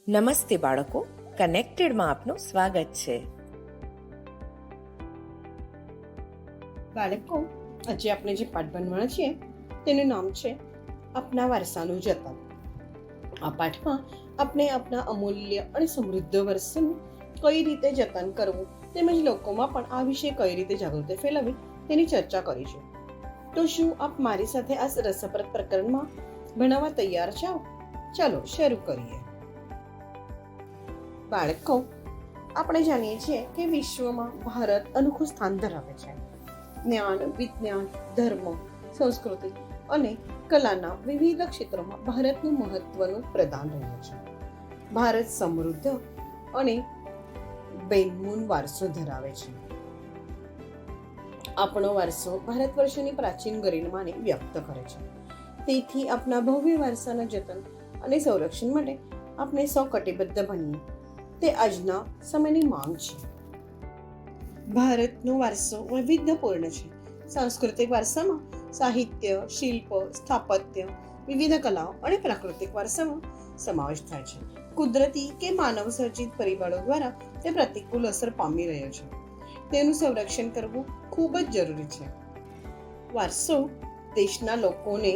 નમસ્તે બાળકો, કનેક્ટેડમાં આપનું સ્વાગત છે. બાળકો, આજે આપણે જે પાઠ ભણવાના છીએ તેનું નામ છે આપના વારસાનું જતન. આ પાઠમાં આપણે આપણા અમૂલ્ય અને સમૃદ્ધ વારસાનું કઈ રીતે જતન કરવું તેમજ લોકોમાં પણ આ વિશે કઈ રીતે જાગૃતિ ફેલાવી તેની ચર્ચા કરીશું. તો શું આપ મારી સાથે આ રસપ્રદ પ્રકરણમાં ભણવા તૈયાર છો? ચાલો શરૂ કરીએ. બાળકો, આપણે જાણીએ છીએ કે વિશ્વમાં ભારત અનોખું સ્થાન ધરાવે છે. જ્ઞાન, વિજ્ઞાન, ધર્મ, સંસ્કૃતિ અને કલાના વિવિધ ક્ષેત્રોમાં ભારતનું મહત્વનું પ્રદાન રહ્યું છે. ભારત સમૃદ્ધ અને બેનમૂન વારસો ધરાવે છે. આપણો વારસો ભારત વર્ષની પ્રાચીન ગરિમાને વ્યક્ત કરે છે. તેથી આપણા ભવ્ય વારસાના જતન અને સંરક્ષણ માટે આપણે સૌ કટિબદ્ધ બનીએ તે આજના સમયની માંગ છે. ભારતનો વારસો વૈવિધ્યપૂર્ણ છે. સાંસ્કૃતિક વારસામાં સાહિત્ય, શિલ્પ, સ્થાપત્ય, વિવિધ કલાઓ અને પ્રાકૃતિક વારસામાં સમાવેશ થાય છે. કુદરતી કે માનવ સર્જિત પરિબળો દ્વારા તે પ્રતિકૂળ અસર પામી રહ્યો છે. તેનું સંરક્ષણ કરવું ખૂબ જ જરૂરી છે. વારસો દેશના લોકોને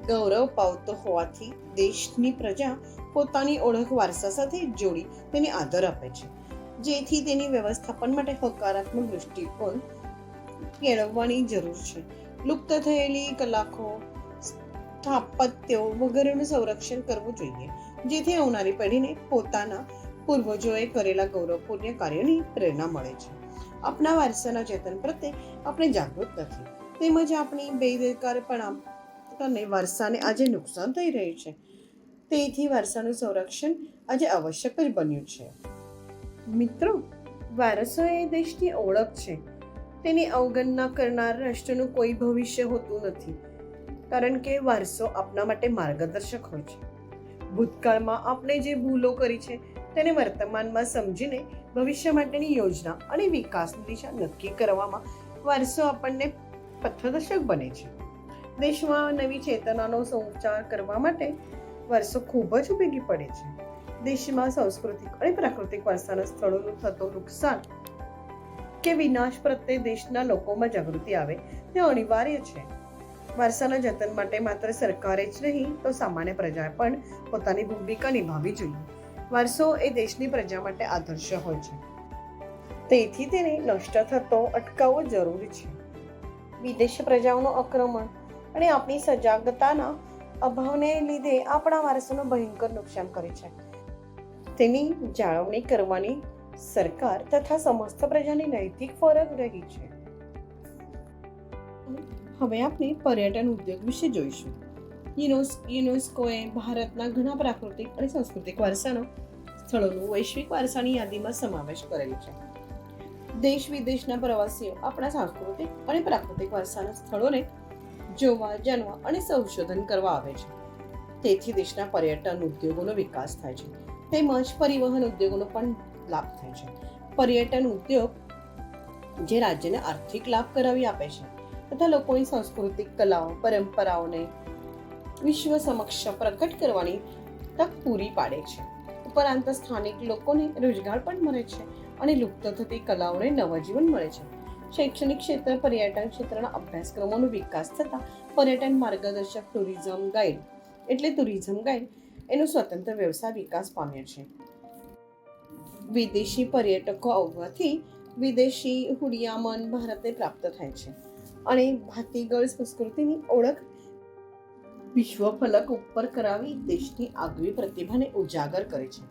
ગૌરવ પાવતો હોવાથી દેશની પ્રજા પોતાની ઓળખ વારસા સાથે જોડી તેને આદર આપે છે, જેથી તેની વ્યવસ્થાપન માટે હકારાત્મક દૃષ્ટિકોણ કેળવવાની જરૂર છે. લુપ્ત થયેલી કલાઓ, સ્થાપત્યો વગેરેનું સંરક્ષણ કરવું જોઈએ, જેથી આવનારી પેઢીને પોતાના પૂર્વજોએ કરેલા ગૌરવપૂર્ણ કાર્યોની પ્રેરણા મળે છે. આપણા વારસાના જતન પ્રત્યે આપણે જાગૃત નથી, તેમજ આપણી બેદરકારીપણા અને વારસાને આજે નુકસાન થઈ રહ્યું છે. તેથી વારસાનું સંરક્ષણ આજે આવશ્યક જ બન્યું છે. મિત્રો, વારસો એ દેશની ઓળખ છે. તેની અવગણના કરનાર રાષ્ટ્રનું કોઈ ભવિષ્ય હોતું નથી, કારણ કે વારસો આપણા માટે માર્ગદર્શક હોય છે. ભૂતકાળમાં આપણે જે ભૂલો કરી છે તેને વર્તમાનમાં સમજીને ભવિષ્ય માટેની યોજના અને વિકાસની દિશા નક્કી કરવામાં વારસો આપણને પથદર્શક બને છે. દેશમાં નવી ચેતનાનો સંચાર કરવા માટે વારસો ખૂબ જ ઉપયોગી પડે છે. દેશમાં સાંસ્કૃતિક અને પ્રાકૃતિક વારસાના સ્થળોનું થતું નુકસાન કે વિનાશ પ્રત્યે દેશના લોકોમાં જાગૃતિ આવે તે અનિવાર્ય છે. વારસાના જતન માટે માત્ર સરકારે જ નહીં તો સામાન્ય પ્રજાએ પણ પોતાની ભૂમિકા નિભાવવી જોઈએ. વારસો એ દેશની પ્રજા માટે આદર્શ હોય છે, તેથી તેને નષ્ટ થતો અટકાવવો જરૂરી છે. વિદેશી પ્રજાઓનું આક્રમણ અને આપણી સજાગતાના અભાવને લીધે આપણા વારસાનું ભયંકર નુકસાન કરે છે. તેની જાળવણી કરવાની સરકાર તથા સમસ્ત પ્રજાની નૈતિક ફરજ રહી છે. હવે આપણે પર્યટન ઉદ્યોગ વિશે જોઈશું. યુનેસ્કોએ ભારતના ઘણા પ્રાકૃતિક અને સાંસ્કૃતિક વારસાના સ્થળોનું વૈશ્વિક વારસાની યાદીમાં સમાવેશ કરેલ છે. દેશ વિદેશના પ્રવાસીઓ આપણા સાંસ્કૃતિક અને પ્રાકૃતિક વારસાના સ્થળોને જોવા, જાણવા અને સંશોધન કરવા આવે છે. તેથી દેશના પર્યટન ઉદ્યોગોનો વિકાસ થાય છે, તેમજ પરિવહન ઉદ્યોગોનો પણ લાભ થાય છે. પર્યટન ઉદ્યોગ જે રાજ્યને આર્થિક લાભ કરાવી આપે છે તથા લોકોની સાંસ્કૃતિક કલાઓ, પરંપરાઓને વિશ્વ સમક્ષ પ્રકટ કરવાની તક પૂરી પાડે છે. ઉપરાંત સ્થાનિક લોકોને રોજગાર પણ મળે છે અને લુપ્ત થતી કલાઓને નવજીવન મળે છે. શૈક્ષણિક ક્ષેત્ર પર્યટન ક્ષેત્રના અભ્યાસક્રમોનો વિકાસ થતા પર્યટન માર્ગદર્શક ટુરિઝમ ગાઈડ એનો સ્વતંત્ર વ્યવસાય વિકાસ પામ્યો છે. વિદેશી પર્યટકો આવવાથી વિદેશી હુડિયામણ ભારતને પ્રાપ્ત થાય છે અને ભાતીગળ સંસ્કૃતિની ઓળખ વિશ્વ ફલક ઉપર કરાવી દેશની આગવી પ્રતિભાને ઉજાગર કરે છે.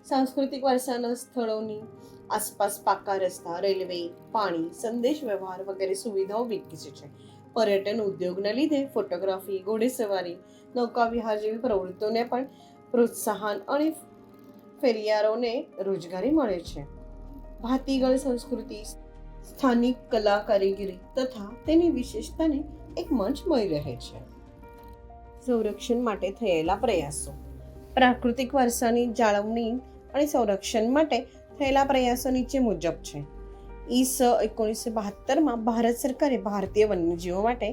સાંસ્કૃતિક વારસાના સ્થળોની આસપાસ પાકા રસ્તા, રેલવે, પાણી, સંદેશ વ્યવહાર વગેરે સુવિધાઓ વિકસી છે. પર્યટન ઉદ્યોગના લીધે ફોટોગ્રાફી, ઘોડેસવારી, નૌકાવિહાર જેવી પ્રવૃત્તિઓને પણ પ્રોત્સાહન અને ફેરિયારોને રોજગારી મળે છે. ભાતીગળ સંસ્કૃતિ સ્થાનિક કલા કારીગરી તથા તેની વિશેષતાને એક મંચ મળી રહે છે. સંરક્ષણ માટે થયેલા પ્રયાસો. પ્રાકૃતિક વારસાની જાળવણી અને સંરક્ષણ માટે થયેલા પ્રયાસો નીચે મુજબ છે. ઈસ 1972માં ભારત સરકારે ભારતીય વન્યજીવો માટે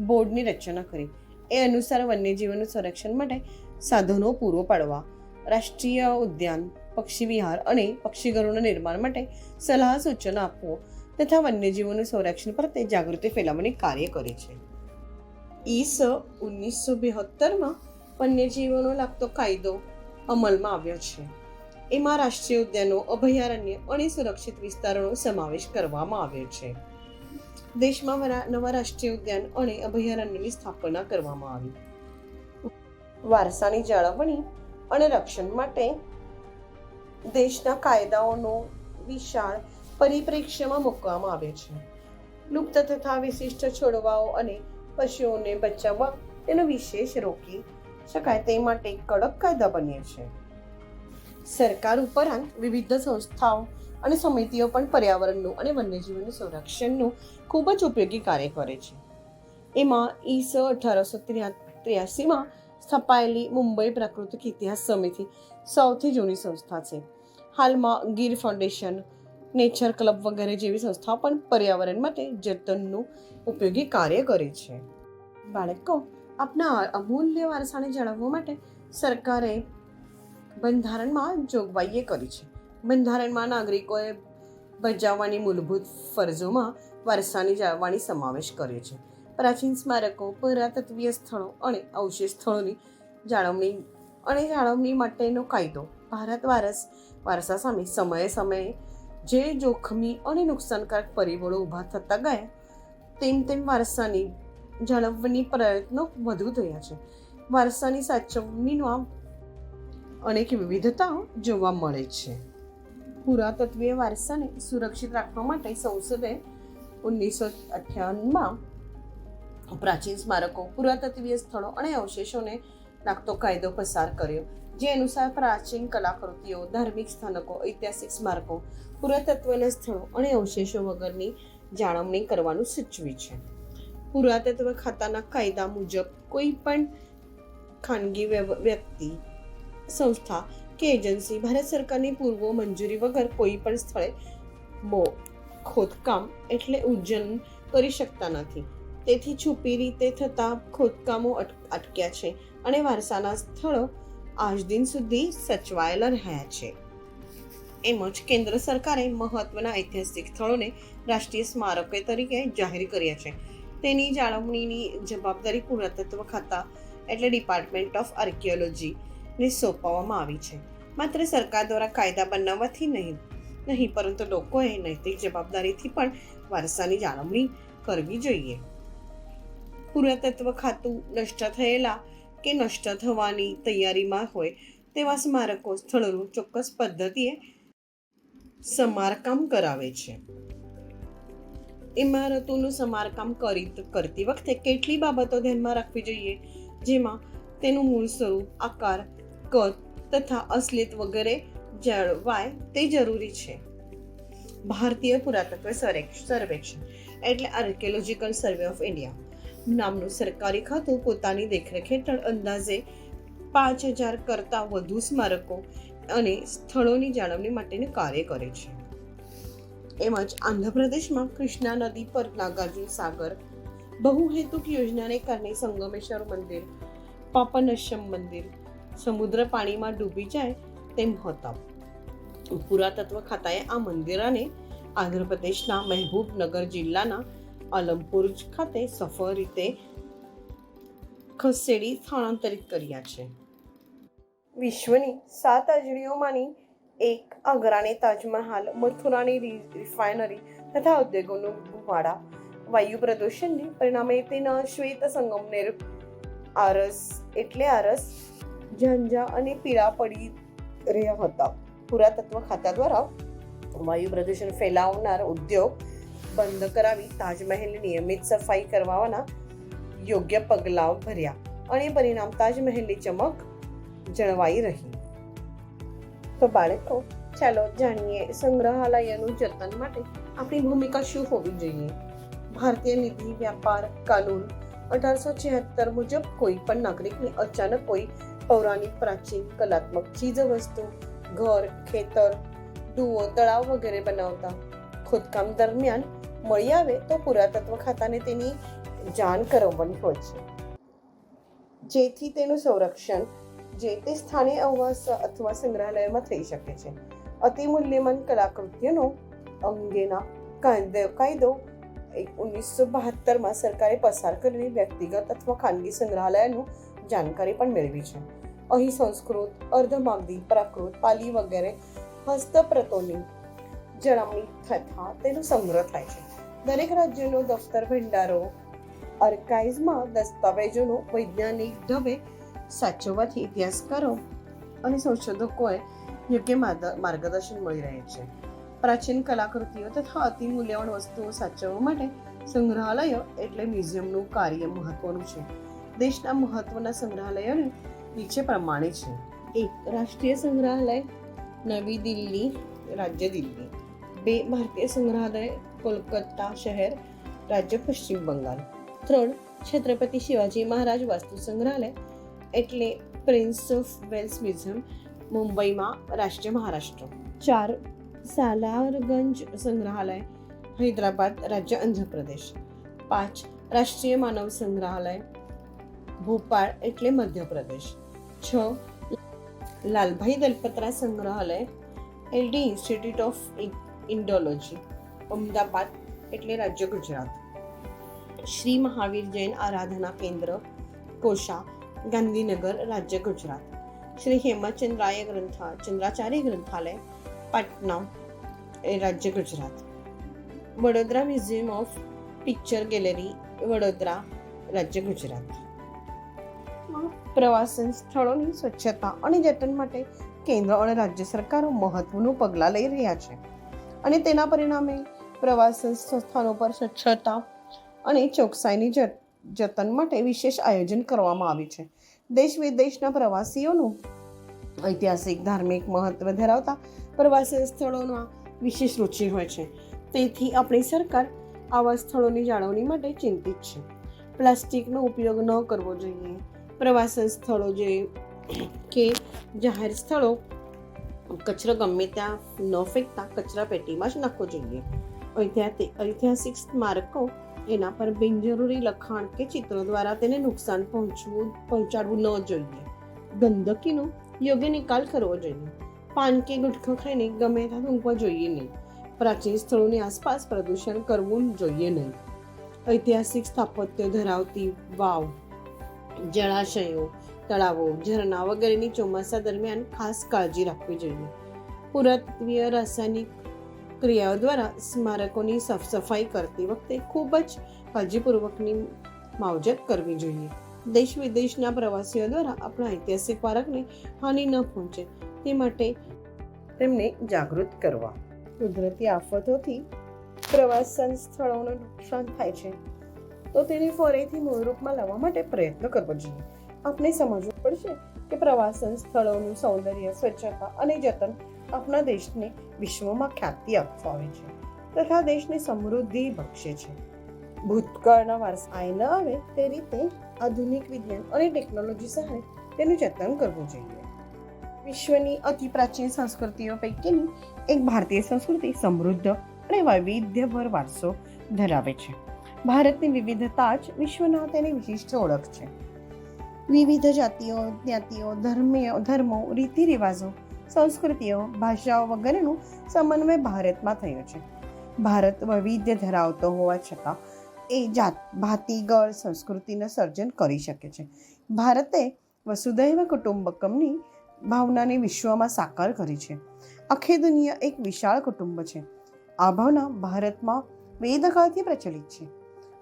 બોર્ડની રચના કરી. એ અનુસાર વન્યજીવોનું સંરક્ષણ માટે સાધનો પૂરો પાડવા રાષ્ટ્રીય ઉદ્યાન, પક્ષી વિહાર અને પક્ષીઘરોના નિર્માણ માટે સલાહ સૂચન આપવું તથા વન્યજીવોનું સંરક્ષણ પ્રત્યે જાગૃતિ ફેલાવવાની કાર્ય કરે છે. ઈસ 1972માં વન્યજીવોનો લાગતો કાયદો અમલમાં આવ્યો છે. એમાં રાષ્ટ્રીય ઉદ્યાનો, અભયારણ્ય અને સુરક્ષિત વિસ્તારોનો સમાવેશ કરવામાં આવ્યો છે. દેશમાં નવા રાષ્ટ્રીય ઉદ્યાન અને અભયારણ્યની સ્થાપના કરવામાં આવી. વારસાની જાળવણી અને રક્ષણ માટે દેશના કાયદાઓનો વિશાળ પરિપ્રેક્ષ્યમાં મૂકવામાં આવે છે. લુપ્ત તથા વિશિષ્ટ છોડવાઓ અને પશુઓને બચાવવા તેનો વિશેષ રોકી શકાય તે માટે કડક કાયદા બન્યા છે. સરકાર ઉપરાંત વિવિધ સંસ્થાઓ અને સમિતિઓ પણ પર્યાવરણનું અને વન્યજીવોનું સંરક્ષણનું ખૂબ જ ઉપયોગી કાર્ય કરે છે. એમાં ઈસ 1883માં સ્થપાયેલી મુંબઈ પ્રાકૃતિક ઇતિહાસ સમિતિ સૌથી જૂની સંસ્થા છે. હાલમાં ગીર ફાઉન્ડેશન, નેચર ક્લબ વગેરે જેવી સંસ્થાઓ પણ પર્યાવરણ માટે જતનનું ઉપયોગી કાર્ય કરે છે. બાળકો, આપના અમૂલ્ય વારસાને જાળવવા માટે સરકારે બંધારણમાં જોગવાઈએ કરી છે. બંધારણમાં નાગરિકોએ બજાવવાની મૂળભૂત ફરજોમાં વારસાની જાળવણી સમાવેશ કર્યો છે. પ્રાચીન સ્મારકો, પુરાતત્વીય સ્થળો અને અવશેષ સ્થળોની જાળવણી માટેનો કાયદો ભારત વારસા સામે સમયે જે જોખમી અને નુકસાનકારક પરિબળો ઊભા થતા ગયા તેમ વારસાની જાળવણી પ્રયત્નો વધુ થયા છે. વારસાની સાચવણીમાં અનેક વિવિધતાઓ જોવા મળે છે. પુરાતત્વીય વારસાને સુરક્ષિત રાખવા માટે સંસદે 1958માં પ્રાચીન સ્મારકો, પુરાતત્વીય સ્થળો અને અવશેષોને લાગતો કાયદો પસાર કર્યો, જે અનુસાર પ્રાચીન કલાકૃતિઓ, ધાર્મિક સ્થાનકો, ઐતિહાસિક સ્મારકો, પુરાતત્વના સ્થળો અને અવશેષો વગરની જાળવણી કરવાનું સૂચવ્યું છે. પુરાતત્વ ખાતાના કાયદા મુજબ કોઈ પણ ખાનગી વ્યક્તિ, સંસ્થા કે એજન્સી ભારત સરકારની પૂર્વ મંજૂરી વગર કોઈ પણ સ્થળે ખોદકામ એટલે ઉજ્જન કરી શકતા નથી. તેથી છુપી રીતે થતા ખોદકામો અટક્યા છે અને વારસાના સ્થળો આજ દિન સુધી સચવાયેલા રહ્યા છે. એમ જ કેન્દ્ર સરકારે મહત્વના ઐતિહાસિક સ્થળોને રાષ્ટ્રીય સ્મારકો તરીકે જાહેર કર્યા છે. તેની જાળવણીની જવાબદારી પુરાતત્વ ખાતા એટલે ડિપાર્ટમેન્ટ ઓફ આર્કિયોલોજીને સોંપવામાં આવી છે. માત્ર સરકાર દ્વારા કાયદા બનાવવાથી નહીં પરંતુ લોકોએ નૈતિક જવાબદારીથી પણ વારસાની જાળવણી કરવી જોઈએ. પુરાતત્વ ખાતું નષ્ટ થયેલા કે નષ્ટ થવાની તૈયારીમાં હોય તેવા સ્મારકો, સ્થળોનું ચોક્કસ પદ્ધતિએ સમારકામ કરાવે છે. ઇમારતોનું સમારકામ કરતી વખતે કેટલી બાબતો ધ્યાનમાં રાખવી જોઈએ, જેમાં તેનું મૂળ સ્વરૂપ, આકાર, કદ તથા અસલિયત વગેરે જળવાય તે જરૂરી છે. ભારતીય પુરાતત્વ સર્વેક્ષણ એટલે આર્કિયોલોજીકલ સર્વે ઓફ ઇન્ડિયા નામનું સરકારી ખાતું પોતાની દેખરેખ હેઠળ અંદાજે 5000 કરતાં વધુ સ્મારકો અને સ્થળોની જાળવણી માટેનું કાર્ય કરે છે. એમ જ આંધ્રપ્રદેશમાં કૃષ્ણા નદી પર નાગાર્જુન સાગર બહુહેતુક યોજનાને કારણે સંગમેશ્વર મંદિર, પાપનશમ મંદિર સમુદ્ર પાણીમાં ડૂબી જાય તેમ હતા. પુરાતત્વ ખાતાએ આ મંદિરોને આંધ્રપ્રદેશના મહેબૂબનગર જિલ્લાના અલમપુર ખાતે સફળ રીતે ખસેડી સ્થળાંતરિત કર્યા છે. વિશ્વની 7 અજણીઓમાંની એક આગ્રાની તાજમહાલ, મથુરાની રિફાઇનરી તથા ઉદ્યોગોનું ધુમાડા વાયુ પ્રદૂષણને પરિણામે તેના શ્વેત સંગમનેર આરસ ઝાંઝા અને પીળા પડી રહ્યા હતા. પુરાતત્વ ખાતા દ્વારા વાયુ પ્રદૂષણ ફેલાવનાર ઉદ્યોગ બંધ કરાવી તાજમહેલની નિયમિત સફાઈ કરવાના યોગ્ય પગલાઓ ભર્યા અને પરિણામ તાજમહેલની ચમક જળવાઈ રહી. તો બાળકો, ચાલો જાણીએ સંગ્રહાલયનું જતન માટે આપણી ભૂમિકા શું હોવી જોઈએ. ભારતીય નીતિ વ્યાપાર કાનૂન 1876 મુજબ કોઈ પણ નાગરિકને અચાનક કોઈ પૌરાણિક, પ્રાચીન, કલાત્મક ચીજ વસ્તુ, ઘર, ખેતર, ડુઓ, તળાવ વગેરે બનાવતા ખોદકામ દરમિયાન મળી આવે તો પુરાતત્વ ખાતાને તેની જાણ કરાવવાની હોય છે, જેથી તેનું સંરક્ષણ જે તે સ્થાનિય આવાસ અથવા સંગ્રહાલયમાં થઈ શકે છે. અતિ મૂલ્યવાન કલાકૃતિઓનો અંગેના કાયદો 1972માં સરકારે પસાર કરેલી વ્યક્તિગત અથવા ખાનગી સંગ્રહાલયનું જાણકારી પણ મેળવી છે. અહીં સંસ્કૃત, અર્ધમાગધી, પ્રાકૃત, પાલી વગેરે હસ્તપ્રતોની જણામણી તથા તેનો સંગ્રહ થાય છે. દરેક રાજ્યનો દફતર ભંડારો આર્કાઇવ્સમાં દસ્તાવેજોનો વૈજ્ઞાનિક ઢબે સાચવવાથી ઇતિહાસકારો અને સંશોધકોએ યોગ્ય માર્ગદર્શન મળી રહે છે. પ્રાચીન કલાકૃતિઓ તથા અતિ મૂલ્યવાન વસ્તુઓ સાચવવા માટે સંગ્રહાલયો એટલે મ્યુઝિયમનું કાર્ય મહત્વનું છે. દેશના મહત્વના સંગ્રહાલયો નીચે પ્રમાણે છે. 1. રાષ્ટ્રીય સંગ્રહાલય નવી દિલ્હી, રાજ્ય દિલ્હી. 2. ભારતીય સંગ્રહાલય કોલકાતા શહેર, રાજ્ય પશ્ચિમ બંગાળ. 3. છત્રપતિ શિવાજી મહારાજ વાસ્તુ સંગ્રહાલય એટલે પ્રિન્સ ઓફ વેલ્સ મ્યુઝિયમ, મુંબઈમાં, રાજ્ય મહારાષ્ટ્ર. 4. સાલારગંજ સંગ્રહાલય, હૈદરાબાદ, રાજ્ય આંધ્રપ્રદેશ. 5. રાષ્ટ્રીય માનવ સંગ્રહાલય ભોપાળ એટલે મધ્યપ્રદેશ. 6. લાલભાઈ દલપત્રા સંગ્રહાલય LD institute of Indology, Ahmedabad એટલે રાજ્ય ગુજરાત. શ્રી મહાવીર જૈન આરાધના કેન્દ્ર, કોશા, ગાંધીનગર, રાજ્ય ગુજરાત. શ્રી ચંદ્રાચાર્ય ગ્રંથાલય, પાટના, રાજ્ય Gujarat. Vadodara museum of picture gallery, Vadodara, રાજ્ય ગુજરાત. પ્રવાસન સ્થળોની સ્વચ્છતા અને જતન માટે કેન્દ્ર અને રાજ્ય સરકારો મહત્વનું પગલાં લઈ રહ્યા છે અને તેના પરિણામે પ્રવાસન સ્થાનો પર સ્વચ્છતા અને ચોકસાઈની જતન માટે વિશેષ આયોજન કરવામાં આવ્યું છે. દેશ વિદેશના પ્રવાસીઓનું ઐતિહાસિક, ધાર્મિક મહત્વ ધરાવતા પ્રવાસન સ્થળોમાં વિશેષ રુચિ હોય છે. તેથી આપણી સરકાર આવા સ્થળોની જાળવણી માટે ચિંતિત છે. પ્લાસ્ટિકનો ઉપયોગ ન કરવો જોઈએ. પ્રવાસન સ્થળો જે કે જાહેર સ્થળો કચરો ગમે ત્યાં ન ફેંકતા કચરા પેટીમાં જ નાખવો જોઈએ. ઐતિહાસિક સ્મારકો એના પર બિનજરૂરી લખાણ કે ચિત્રો દ્વારા તેને નુકસાન પહોંચાડવું ન જોઈએ. ગંદકીનો યોગ્ય નિકાલ કરવો જોઈએ. પાન કે ગુટખો ખાઈને ગમે ત્યાં થૂંકવા જોઈએ નહીં. પ્રાચીન સ્થળોની આસપાસ પ્રદૂષણ કરવું જોઈએ નહીં. ઐતિહાસિક સ્થાપત્ય ધરાવતી વાવ, જળાશયો, તળાવો, ઝરણા વગેરેની ચોમાસા દરમિયાન ખાસ કાળજી રાખવી જોઈએ. પુરાતત્વીય રાસાયણિક ક્રિયાઓ દ્વારા સ્મારકોની સાફ સફાઈ કરતી વખતે ખૂબ જ કાળજીપૂર્વકની માવજત કરવી જોઈએ. દેશ વિદેશના પ્રવાસીઓ દ્વારા આપણા ઐતિહાસિક વારસને હાનિ ન પહોંચે તે માટે તેમને જાગૃત કરવા. કુદરતી આફતોથી પ્રવાસન સ્થળોને નુકસાન થાય છે તો તેને ફરીથી મૂળરૂપમાં લાવવા માટે પ્રયત્ન કરવો જોઈએ. આપણે સમજવું પડશે કે પ્રવાસન સ્થળોનું સૌંદર્ય, સ્વચ્છતા અને જતન આપણા દેશને વિશ્વમાં ખ્યાતિ અપાવે છે તથા દેશની સમૃદ્ધિ બક્ષે છે. ભૂતકાળના વારસા ન આવે તે રીતે આધુનિક વિજ્ઞાન અને ટેકનોલોજી સહાય તેનું જતન કરવું જોઈએ. વિશ્વની અતિ પ્રાચીન સંસ્કૃતિઓ પૈકીની એક ભારતીય સંસ્કૃતિ સમૃદ્ધ અને વૈવિધ્યભર વારસો ધરાવે છે. ભારતની વિવિધતા જ વિશ્વના તેની વિશિષ્ટ ઓળખ છે. વિવિધ જાતિઓ, જ્ઞાતિઓ, ધર્મો, રીતિ રિવાજો, સંસ્કૃતિઓ, ભાષાઓ વગેરેનું સમન્વય ભારતમાં થયો છે. ભારત વૈવિધ્ય ધરાવતો હોવા છતાં એ ભાતીગળ સંસ્કૃતિનું સર્જન કરી શકે છે. ભારતે વસુધૈવ કુટુંબકમની ભાવનાને વિશ્વમાં સાકાર કરી છે. આખી દુનિયા એક વિશાળ કુટુંબ છે. આ ભાવના ભારતમાં વેદકાળથી પ્રચલિત છે.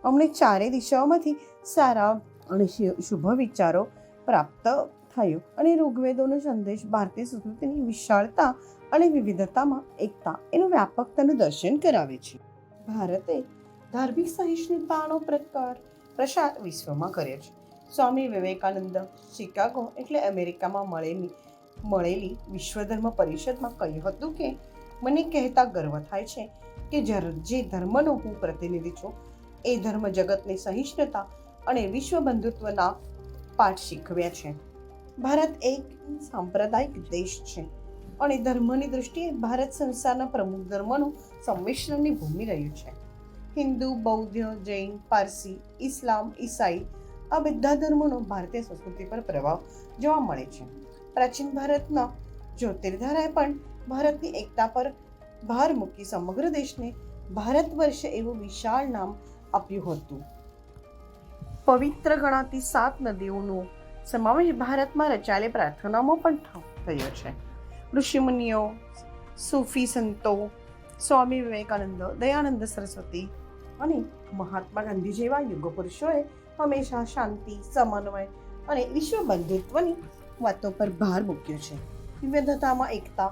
અમને ચારે દિશાઓમાંથી સારા અને શુભ વિચારો પ્રાપ્ત થયો અને ઋગ્વેદોનો સંદેશ ભારતીય સંસ્કૃતિની વિશાળતા અને વિવિધતામાં એકતા એનું વ્યાપકતાનું દર્શન કરાવે છે. ભારતે ધાર્મિક સહિષ્ણુતાનો પ્રસાર વિશ્વમાં કર્યો છે. સ્વામી વિવેકાનંદ શિકાગો એટલે અમેરિકામાં મળેલી વિશ્વ ધર્મ પરિષદમાં કહ્યું હતું કે મને કહેતા ગર્વ થાય છે કે જે ધર્મનો હું પ્રતિનિધિ છું એ ધર્મ જગતની સહિષ્ણુતા અને વિશ્વ બંધુત્વના પાઠ શીખવ્યા છે. ભારત એક સાંપ્રદાયિક દેશ છે અને ધર્મની દૃષ્ટિએ ભારત સંસારના પ્રમુખ ધર્મનું સંમિશ્રણની ભૂમિ રહ્યું છે. હિન્દુ, બૌદ્ધ, જૈન, પારસી, ઇસ્લામ, ઈસાઈ આ બધા ધર્મોનો ભારતીય સંસ્કૃતિ પર પ્રભાવ જોવા મળે છે. પ્રાચીન ભારતના જ્યોતિર્ધારાએ પણ ભારતની એકતા પર ભાર મૂકી સમગ્ર દેશને ભારત વર્ષે એવું વિશાળ નામ આપ્યું હતું. પવિત્ર ગણાતી 7 નદીઓનો સમાવેશ ભારતમાં રચાયેલી પ્રાર્થનામાં પણ થયો છે. ઋષિમુનિઓ, સૂફી સંતો, સ્વામી વિવેકાનંદ, દયાનંદ સરસ્વતી અને મહાત્મા ગાંધી જેવા યુગ પુરુષોએ હંમેશા શાંતિ, સમન્વય અને વિશ્વ બંધુત્વની વાતો પર ભાર મૂક્યો છે. વિવિધતામાં એકતા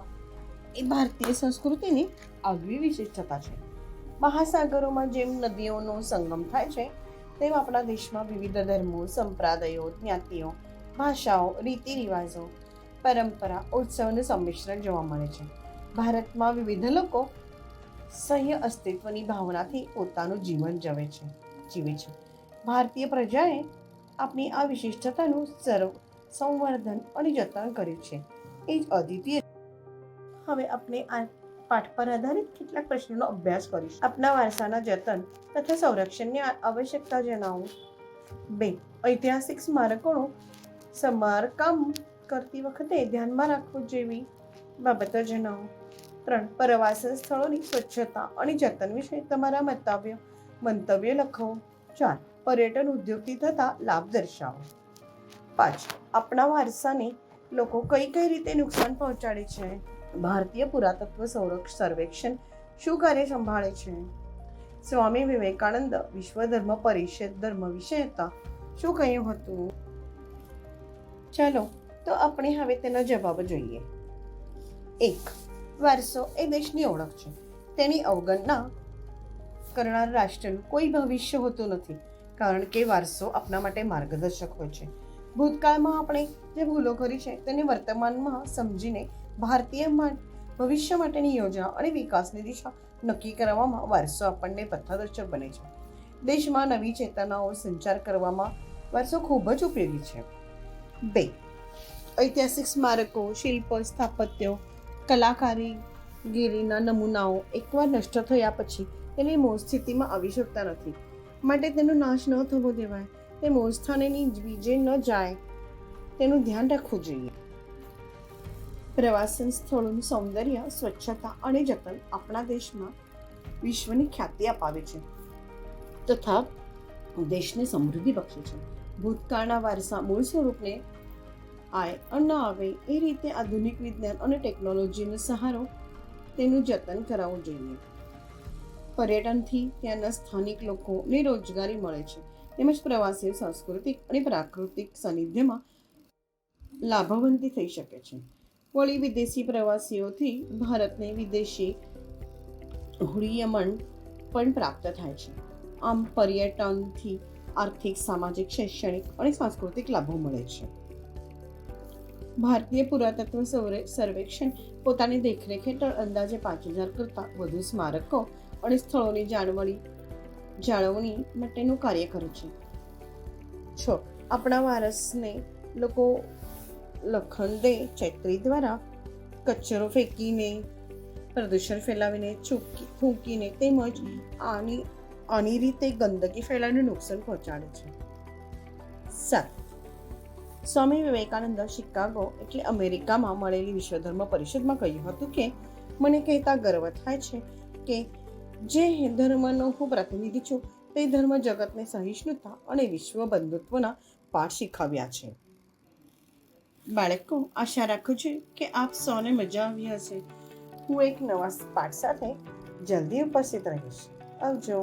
એ ભારતીય સંસ્કૃતિની આગવી વિશેષતા છે. મહાસાગરોમાં જેમ નદીઓનો સંગમ થાય છે, તેમ આપણા દેશમાં વિવિધ ધર્મો, સંપ્રદાયો, જ્ઞાતિઓ, ભાષાઓ, રીતિ રિવાજો, પરંપરા, ઉત્સવનું સંમિશ્રણ જોવા મળે છે. ભારતમાં વિવિધ લોકો સહ્ય અસ્તિત્વની ભાવનાથી પોતાનું જીવન જીવે છે. ભારતીય પ્રજાએ આપણી આ વિશિષ્ટતાનું સંવર્ધન અને જતન કર્યું છે. એ જ અદ્વિતીય. હવે આપણે આ પાઠ પર આધારિત કેટલાક પ્રશ્નોનો અભ્યાસ કરીશું. આપણા વારસાના જતન તથા સંરક્ષણની આવશ્યકતા જણાવો. 2. ઐતિહાસિક સ્મારકોનું સમારકામ કરતી વખતે ધ્યાનમાં રાખવું જેવી બાબતો જણાવો. 3. પ્રવાસન સ્થળોની સ્વચ્છતા અને જતન વિશે તમારા મંતવ્ય લખો. 4. પર્યટન ઉદ્યોગથી થતા લાભ દર્શાવો. 5. આપણા વારસાને લોકો કઈ રીતે નુકસાન પહોંચાડે છે. ભારતીય પુરાતત્વ સર્વેક્ષણ શું કાર્ય સંભાળે છે. સ્વામી વિવેકાનંદ વિશ્વ ધર્મ પરિષદ ધર્મ વિશે હતા શું કહ્યું હતું. ચાલો તો આપણે હવે તેના જવાબ જોઈએ. 1. વારસો એ દેશની ઓળખ છે. તેની અવગણના કરનાર રાષ્ટ્રનું કોઈ ભવિષ્ય હોતું નથી, કારણ કે વારસો આપણા માટે માર્ગદર્શક હોય છે. ભૂતકાળમાં આપણે જે ભૂલો કરી છે તેને વર્તમાનમાં સમજીને ભારતીય ભવિષ્ય માટેની યોજના અને વિકાસની દિશા નક્કી કરવામાં વારસો આપણને પથદર્શક બને છે. દેશમાં નવી ચેતનાઓ સંચાર કરવામાં વારસો ખૂબ જ ઉપયોગી છે. 2. ઐતિહાસિક સ્મારકો, શિલ્પ, સ્થાપત્યો, કલાકારીગીરીના નમૂનાઓ એકવાર નષ્ટ થયા પછી તેની મૂળ સ્થિતિમાં આવી શકતા નથી, માટે તેનો નાશ ન થવો દેવાય. તે મૂળ સ્થાનેની બીજે ન જાય તેનું ધ્યાન રાખવું જોઈએ. પ્રવાસન સ્થળોનું સૌંદર્ય, સ્વચ્છતા અને જતન આપણા દેશમાં વિશ્વની ખ્યાતિ અપાવે છે તથા દેશને સમૃદ્ધિ બક્ષે છે. ભૂતકાળના વારસા મૂળ સ્વરૂપને ન આવે એ રીતે આધુનિક વિજ્ઞાન અને ટેકનોલોજીનો સહારો તેનું જતન કરાવવું જોઈએ. પર્યટનથી ત્યાંના સ્થાનિક લોકોને રોજગારી મળે છે, તેમજ પ્રવાસીઓ સાંસ્કૃતિક અને પ્રાકૃતિક સાનિધ્યમાં લાભાન્વિત થઈ શકે છે. વળી વિદેશી પ્રવાસીઓથી ભારતને વિદેશી હુડિયામણ પણ પ્રાપ્ત થાય છે. આમ પર્યટનથી આર્થિક, સામાજિક, શૈક્ષણિક અને સાંસ્કૃતિક લાભો મળે છે. ભારતીય પુરાતત્વ સર્વેક્ષણ પોતાની દેખરેખ હેઠળ અંદાજે 5000 કરતાં વધુ સ્મારકો અને સ્થળોની જાળવણી માટેનું કાર્ય કરે છે. 6. આપણા વારસને લોકો લખંડે ચૈત્રી દ્વારા કચરો ફેંકીને, પ્રદૂષણ ફેલાવીને, થૂંકીને તેમજ આની રીતે ગંદકી ફેલાવીને નુકસાન પહોંચાડે છે. 7. સ્વામી વિવેકાનંદ શિકાગો એટલે અમેરિકામાં મળેલી વિશ્વ ધર્મ પરિષદમાં કહ્યું હતું કે મને કહેતા ગર્વ થાય છે કે જે ધર્મનો હું પ્રતિનિધિ છું તે ધર્મ જગતને સહિષ્ણુતા અને વિશ્વ બંધુત્વના પાઠ શીખવ્યા છે. બાળકો, આશા રાખું છું કે આપ સૌને મજા આવી હશે. હું એક નવા પાઠ સાથે જલ્દી ઉપસ્થિત રહીશ. આવજો.